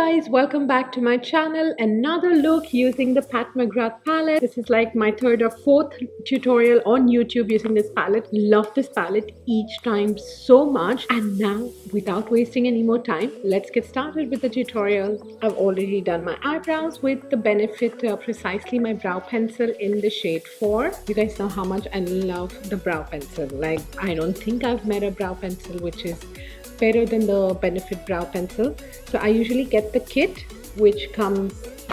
guys, welcome back to my channel. Another look using the Mcgrath palette. This is like my third or fourth tutorial on YouTube using this palette. Love this palette each time so much. And now, without wasting any more time, let's get started with the tutorial. I've already done my eyebrows with the Benefit Precisely My Brow Pencil in the shade 4. You guys know how much I love the brow pencil. Like, I don't think I've met a brow pencil which is better than the Benefit brow pencil. So I usually get the kit which comes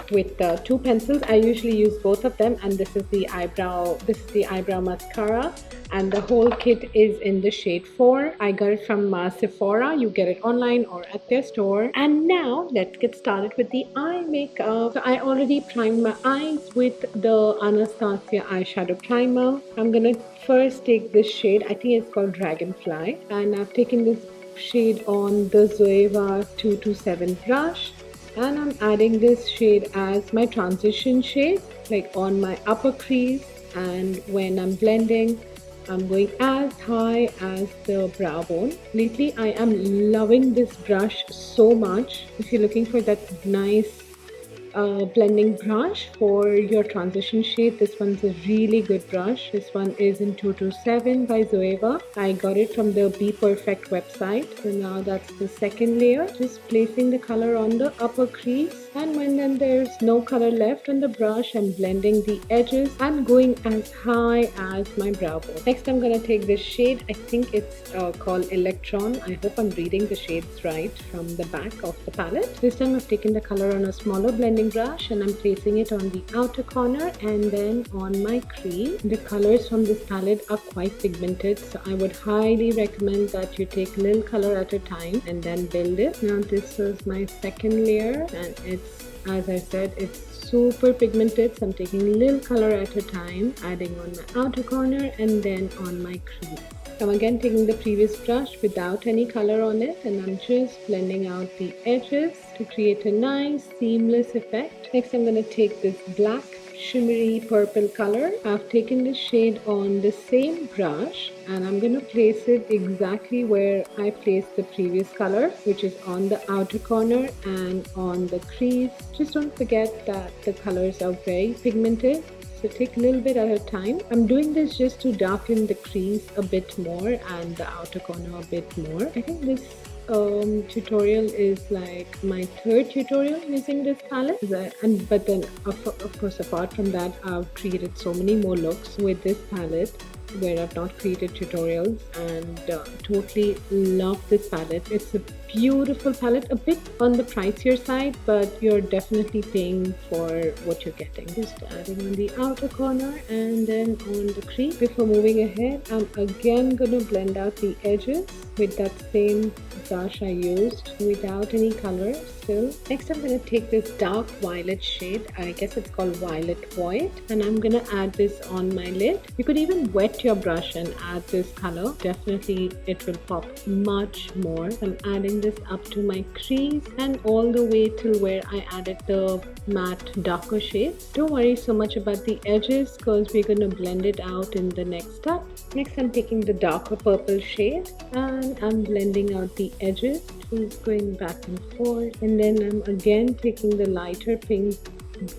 with two pencils. I usually use both of them, and this is the eyebrow mascara, and the whole kit is in the shade 4. I got it from Sephora. You get it online or at their store. And now let's get started with the eye makeup. So I already primed my eyes with the Anastasia eyeshadow primer. I'm gonna first take this shade. I think it's called Dragonfly, and I've taken this shade on the Zoeva 227 brush, and I'm adding this shade as my transition shade, like on my upper crease. And when I'm blending, I'm going as high as the brow bone. Lately I am loving this brush so much. If you're looking for that nice blending brush for your transition shade, this one's a really good brush. This one is in 227 by Zoeva. I got it from the Be Perfect website. So now that's the second layer. Just placing the color on the upper crease, and when then there's no color left on the brush, I'm blending the edges and going as high as my brow bone. Next, I'm gonna take this shade. I think it's called Electron. I hope I'm reading the shades right from the back of the palette. This time I've taken the color on a smaller blending brush, and I'm placing it on the outer corner and then on my crease. The colors from this palette are quite pigmented, so I would highly recommend that you take a little color at a time and then build it. Now this is my second layer, and it's, as I said, it's super pigmented, so I'm taking a little color at a time, adding on my outer corner and then on my crease. I'm again taking the previous brush without any color on it, and I'm just blending out the edges to create a nice seamless effect. Next, I'm going to take this black shimmery purple color. I've taken this shade on the same brush, and I'm going to place it exactly where I placed the previous color, which is on the outer corner and on the crease. Just don't forget that the colors are very pigmented, so take a little bit at a time. I'm doing this just to darken the crease a bit more and the outer corner a bit more. I think this tutorial is like my third tutorial using this palette, but then of course, apart from that, I've created so many more looks with this palette where I've not created tutorials, and totally love this palette. It's a beautiful palette, a bit on the pricier side, but you're definitely paying for what you're getting. Just adding on the outer corner and then on the crease. Before moving ahead, I'm again gonna blend out the edges with that same brush I used without any color still. Next, I'm gonna take this dark violet shade. I guess it's called Violet Void, and I'm gonna add this on my lid. You could even wet your brush and add this color. Definitely it will pop much more. I'm adding this up to my crease and all the way till where I added the matte darker shades. Don't worry so much about the edges because we're gonna blend it out in the next step. Next, I'm taking the darker purple shade and I'm blending out the edges, just going back and forth, and then I'm again taking the lighter pink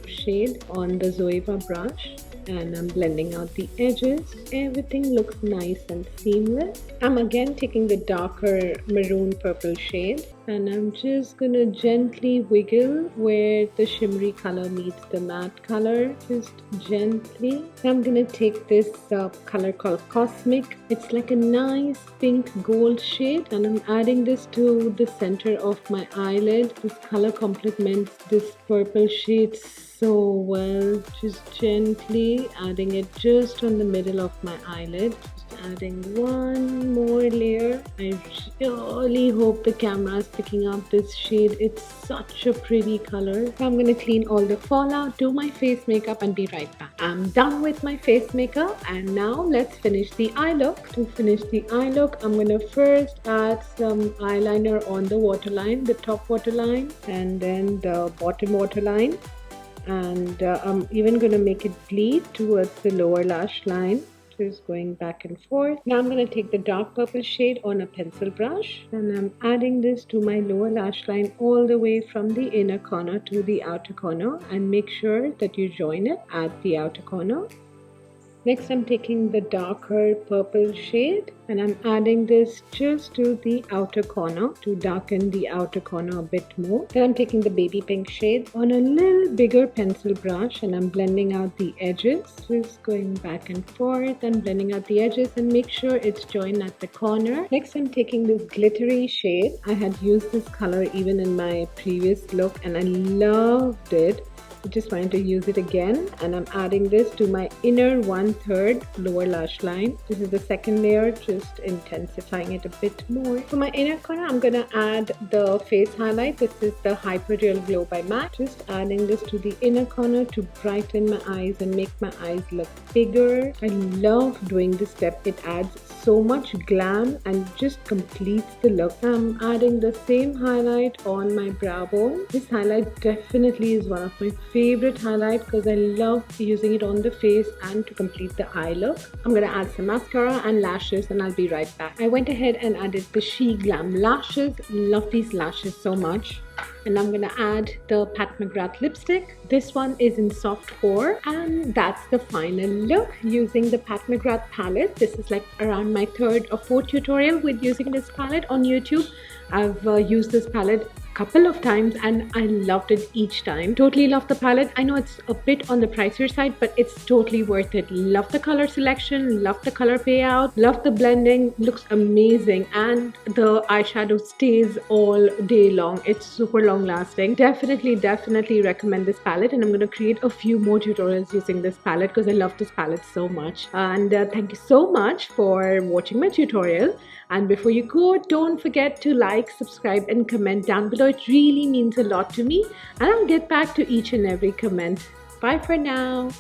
shade on the Zoeva brush and I'm blending out the edges. Everything looks nice and seamless. I'm again taking the darker maroon purple shade, and I'm just gonna gently wiggle where the shimmery color meets the matte color, just gently. I'm gonna take this color called Cosmic. It's like a nice pink gold shade, and I'm adding this to the center of my eyelid. This color complements this purple shade so well. Just gently adding it just on the middle of my eyelid. Just adding one more layer. I really hope the camera is picking up this shade. It's such a pretty color. So I'm gonna clean all the fallout, do my face makeup, and be right back. I'm done with my face makeup, and now let's finish the eye look. To finish the eye look, I'm gonna first add some eyeliner on the waterline, the top waterline, and then the bottom waterline. And I'm even going to make it bleed towards the lower lash line. just going back and forth. Now I'm going to take the dark purple shade on a pencil brush, and I'm adding this to my lower lash line all the way from the inner corner to the outer corner, and make sure that you join it at the outer corner. Next, I'm taking the darker purple shade and I'm adding this just to the outer corner to darken the outer corner a bit more. Then I'm taking the baby pink shade on a little bigger pencil brush and I'm blending out the edges. Just going back and forth and blending out the edges, and make sure it's joined at the corner. Next, I'm taking this glittery shade. I had used this color even in my previous look and I loved it. I just wanted to use it again, and I'm adding this to my inner 1/3 lower lash line. This is the second layer, just intensifying it a bit more. For my inner corner, I'm gonna add the face highlight. This is the Hyper Real Glow by MAC. Just adding this to the inner corner to brighten my eyes and make my eyes look bigger. I love doing this step. It adds so much glam and just completes the look. I'm adding the same highlight on my brow bone. This highlight definitely is one of my favorite highlight because I love using it on the face and to complete the eye look. I'm gonna add some mascara and lashes and I'll be right back. I went ahead and added the SheGalm lashes. Love these lashes so much. And I'm gonna add the Pat McGrath lipstick. This one is in soft core, and that's the final look using the Pat McGrath palette. This is like around my 3rd or 4th tutorial with using this palette on YouTube. I've used this palette couple of times and I loved it each time. Totally love the palette. I know it's a bit on the pricier side, but it's totally worth it. Love the color selection, love the color payout, love the blending, looks amazing, and the eyeshadow stays all day long. It's super long lasting. Definitely recommend this palette, and I'm going to create a few more tutorials using this palette because I love this palette so much. And thank you so much for watching my tutorial. And before you go, don't forget to like, subscribe and comment down below. It really means a lot to me, and I'll get back to each and every comment. Bye for now.